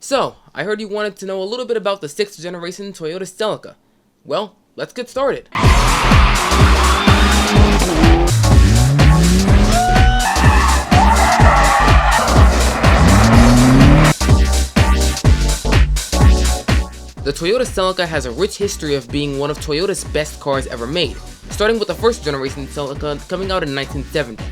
So, I heard you wanted to know a little bit about the 6th generation Toyota Celica. Well, let's get started. The Toyota Celica has a rich history of being one of Toyota's best cars ever made, starting with the 1st generation Celica coming out in 1970.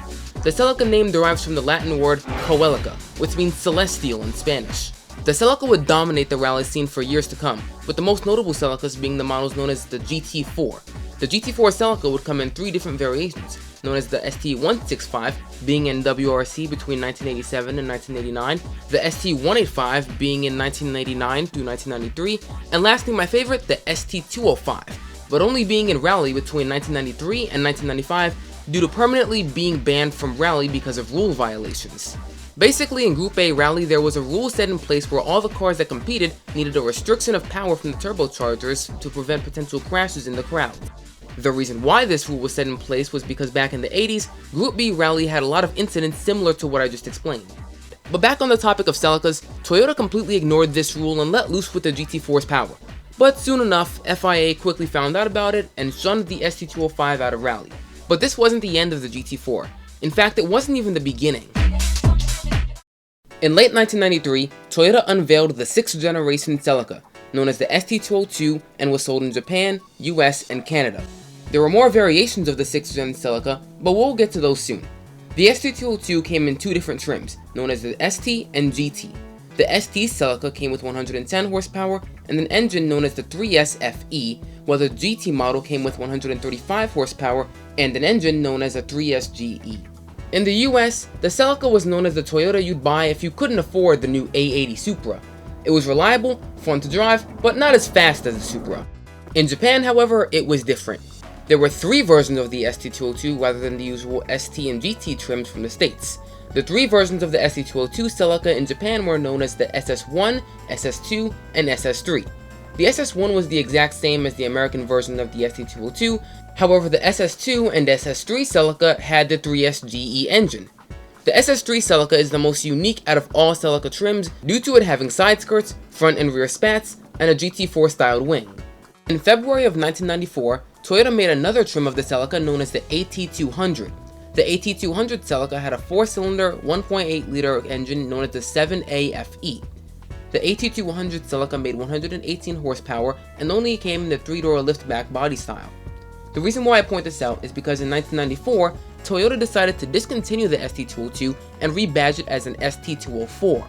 The Celica name derives from the Latin word Coelica, which means celestial in Spanish. The Celica would dominate the rally scene for years to come, with the most notable Celicas being the models known as the GT4. The GT4 Celica would come in 3 different variations, known as the ST165 being in WRC between 1987 and 1989, the ST185 being in 1989 through 1993, and lastly my favorite, the ST205, but only being in rally between 1993 and 1995 due to permanently being banned from rally because of rule violations. Basically, in Group A rally, there was a rule set in place where all the cars that competed needed a restriction of power from the turbochargers to prevent potential crashes in the crowd. The reason why this rule was set in place was because back in the 80s, Group B rally had a lot of incidents similar to what I just explained. But back on the topic of Celicas, Toyota completely ignored this rule and let loose with the GT4's power. But soon enough, FIA quickly found out about it and shunned the ST205 out of rally. But this wasn't the end of the GT4. In fact, it wasn't even the beginning. In late 1993, Toyota unveiled the 6th generation Celica, known as the ST202, and was sold in Japan, US, and Canada. There were more variations of the 6th gen Celica, but we'll get to those soon. The ST202 came in 2 different trims, known as the ST and GT. The ST Celica came with 110 horsepower and an engine known as the 3S-FE, while the GT model came with 135 horsepower and an engine known as a 3S-GE. In the US, the Celica was known as the Toyota you'd buy if you couldn't afford the new A80 Supra. It was reliable, fun to drive, but not as fast as the Supra. In Japan, however, it was different. There were 3 versions of the ST202 rather than the usual ST and GT trims from the States. The 3 versions of the ST202 Celica in Japan were known as the SS1, SS2, and SS3. The SS1 was the exact same as the American version of the ST202, however the SS2 and SS3 Celica had the 3S-GE engine. The SS3 Celica is the most unique out of all Celica trims due to it having side skirts, front and rear spats, and a GT4 styled wing. In February of 1994, Toyota made another trim of the Celica known as the AT200. The AT200 Celica had a 4-cylinder, 1.8-liter engine known as the 7AFE. The AT200 Celica made 118 horsepower and only came in the 3-door liftback body style. The reason why I point this out is because in 1994, Toyota decided to discontinue the ST202 and rebadge it as an ST204.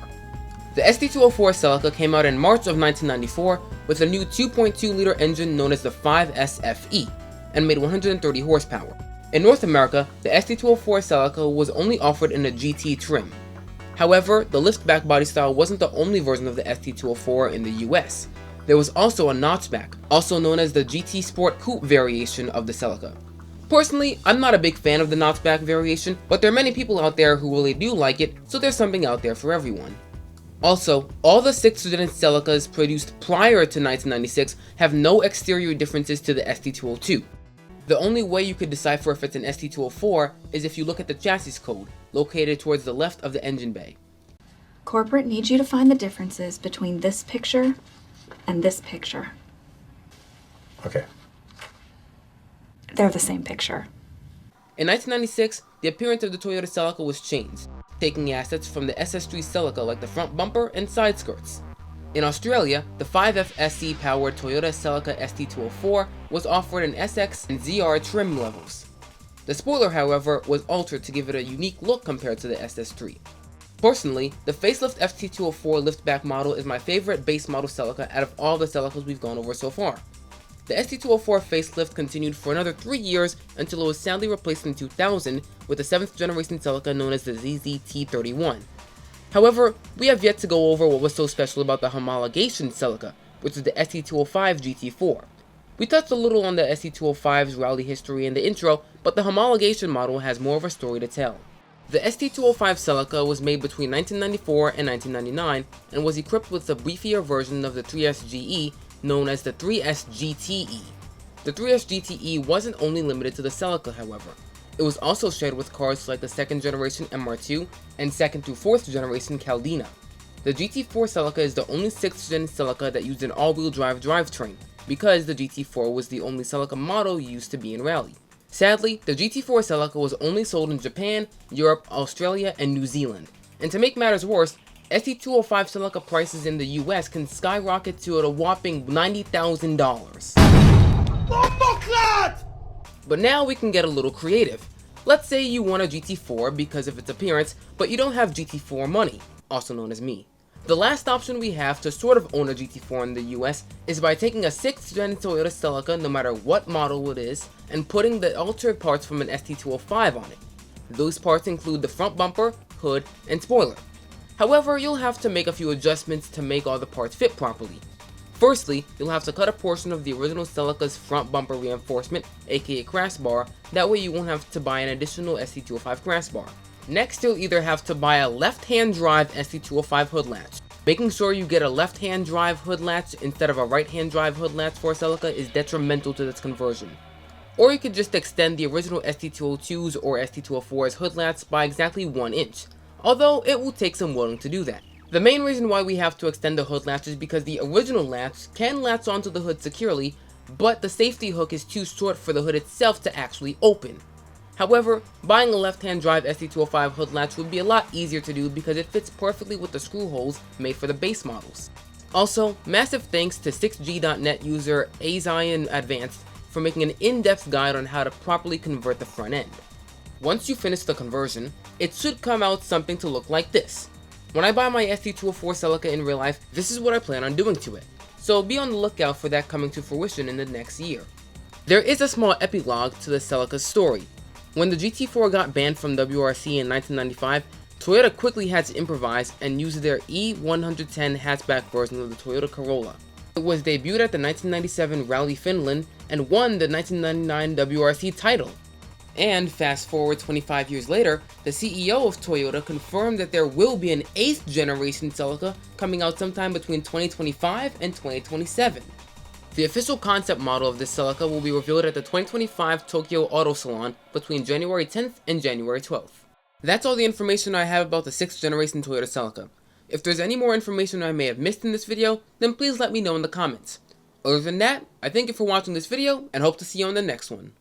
The ST204 Celica came out in March of 1994 with a new 2.2-liter engine known as the 5S-FE and made 130 horsepower. In North America, the ST204 Celica was only offered in a GT trim. However, the liftback body style wasn't the only version of the ST204 in the US. There was also a notchback, also known as the GT Sport Coupe variation of the Celica. Personally, I'm not a big fan of the notchback variation, but there are many people out there who really do like it, so there's something out there for everyone. Also, all the 6th gen Celicas produced prior to 1996 have no exterior differences to the ST202. The only way you could decipher if it's an ST204 is if you look at the chassis code, located towards the left of the engine bay. Corporate needs you to find the differences between this picture and this picture. Okay. They're the same picture. In 1996, the appearance of the Toyota Celica was changed, taking assets from the SS3 Celica like the front bumper and side skirts. In Australia, the 5F-SE powered Toyota Celica ST204 was offered in SX and ZR trim levels. The spoiler, however, was altered to give it a unique look compared to the SS3. Personally, the facelift ST204 liftback model is my favorite base model Celica out of all the Celicas we've gone over so far. The ST204 facelift continued for another 3 years until it was sadly replaced in 2000 with the 7th generation Celica known as the ZZT31. However, we have yet to go over what was so special about the homologation Celica, which is the ST205 GT4. We touched a little on the ST205's rally history in the intro, but the homologation model has more of a story to tell. The ST205 Celica was made between 1994 and 1999 and was equipped with a beefier version of the 3S-GE known as the 3S-GTE. The 3S-GTE wasn't only limited to the Celica, however. It was also shared with cars like the 2nd generation MR2 and 2nd through 4th generation Caldina. The GT4 Celica is the only 6th gen Celica that used an all-wheel drive drivetrain, because the GT4 was the only Celica model used to be in rally. Sadly, the GT4 Celica was only sold in Japan, Europe, Australia, and New Zealand. And to make matters worse, ST205 Celica prices in the US can skyrocket to a whopping $90,000. But now we can get a little creative. Let's say you want a GT4 because of its appearance, but you don't have GT4 money, also known as me. The last option we have to sort of own a GT4 in the US is by taking a 6th gen Toyota Celica, no matter what model it is, and putting the altered parts from an ST205 on it. Those parts include the front bumper, hood, and spoiler. However, you'll have to make a few adjustments to make all the parts fit properly. Firstly, you'll have to cut a portion of the original Celica's front bumper reinforcement, aka crash bar, that way you won't have to buy an additional ST205 crash bar. Next, you'll either have to buy a left-hand drive ST205 hood latch. Making sure you get a left-hand drive hood latch instead of a right-hand drive hood latch for a Celica is detrimental to this conversion. Or you could just extend the original ST202's or ST204's hood latch by exactly 1 inch, although it will take some willing to do that. The main reason why we have to extend the hood latch is because the original latch can latch onto the hood securely, but the safety hook is too short for the hood itself to actually open. However, buying a left-hand drive ST205 hood latch would be a lot easier to do because it fits perfectly with the screw holes made for the base models. Also, massive thanks to 6G.net user Azion Advanced for making an in-depth guide on how to properly convert the front end. Once you finish the conversion, it should come out something to look like this. When I buy my ST204 Celica in real life, this is what I plan on doing to it, so be on the lookout for that coming to fruition in the next year. There is a small epilogue to the Celica's story. When the GT4 got banned from WRC in 1995, Toyota quickly had to improvise and use their E110 hatchback version of the Toyota Corolla. It was debuted at the 1997 Rally Finland and won the 1999 WRC title. And fast forward 25 years later, the CEO of Toyota confirmed that there will be an 8th generation Celica coming out sometime between 2025 and 2027. The official concept model of this Celica will be revealed at the 2025 Tokyo Auto Salon between January 10th and January 12th. That's all the information I have about the 6th generation Toyota Celica. If there's any more information I may have missed in this video, then please let me know in the comments. Other than that, I thank you for watching this video and hope to see you on the next one.